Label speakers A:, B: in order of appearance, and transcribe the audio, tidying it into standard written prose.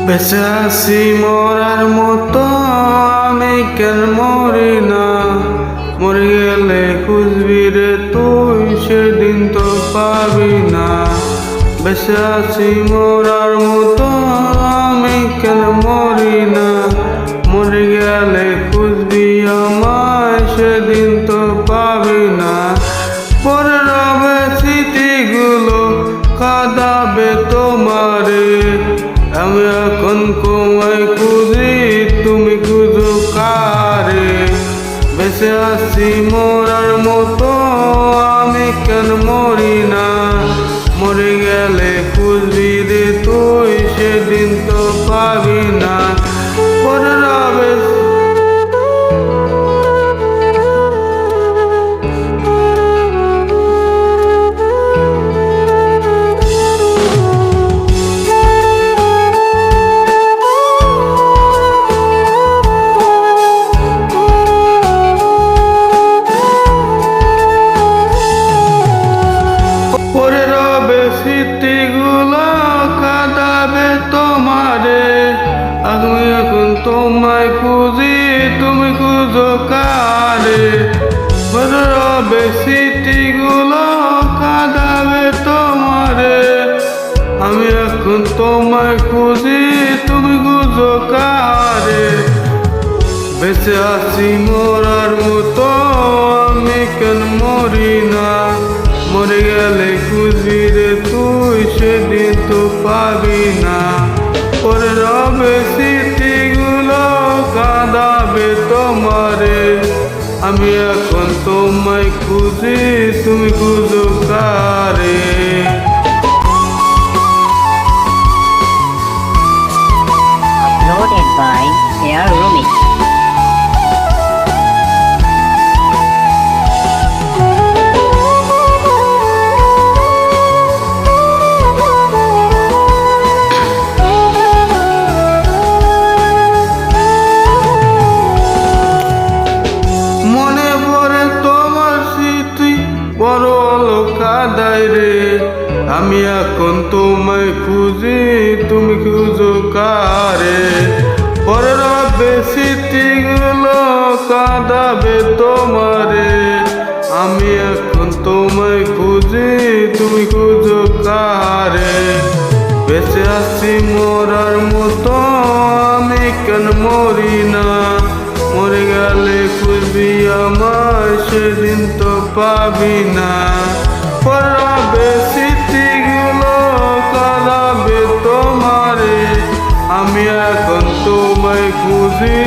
A: বেঁচে আছি মরার মতো আমি কেন মরি না, মরে গেলে খুঁজবি রে তুই সেদিন তো পাবি না। বেঁচে আছি মরার মতো আমি কেন মরি না, মরে গেলে খুঁজবি আমায় সেদিন তো পাবি না। পরে রবে স্মৃতিগুলো কাঁদাবে তোমারে, আমি এখন তোমায় খুঁজি তুমি খুঁজো কারে। বেঁচে আছি মরার মতো আমি কেন মরি না, মরে গেলে খুঁজবি রে তুই সেদিন তো পাবি না। পরে রবে স্মৃতিগুলো কাঁদাবে তোমারে, আমি এখন তোমায় খুঁজি তুমি খুঁজো কারে। রবে স্মৃতিগুলো কাঁদাবে তোমারে, আমি এখন তোমায় খুঁজি তুমি খুঁজো কারে। বেঁচে আছি মরার মতো আমি কেন মরি না, মরে গেলে খুঁজবি রে তুই সেদিন তো পাবি না। পরে রবে স্মৃতিগুলো কাঁদাবে তোমারে, আমি এখন তোমায় খুঁজি তুমি খুঁজো কারে।
B: Uploaded by Air Remix.
A: বড় কাদাই রে, আমি এখন তোমায় খুঁজি তুমি খুঁজো কারে। পরে রবে স্মৃতিগুলো কাঁদাবে তোমারে, আমি এখন তোমায় খুঁজি তুমি খুঁজো কারে। বেঁচে আছি মরার মতো আমি কেন মরি না, মরে গেলে খুঁজবি আমায় সেদিন তো পাবি না। পড়াবে স্মৃতিগুলো কাঁদাবে তোমারে, আমি এখন তোমায় খুঁজি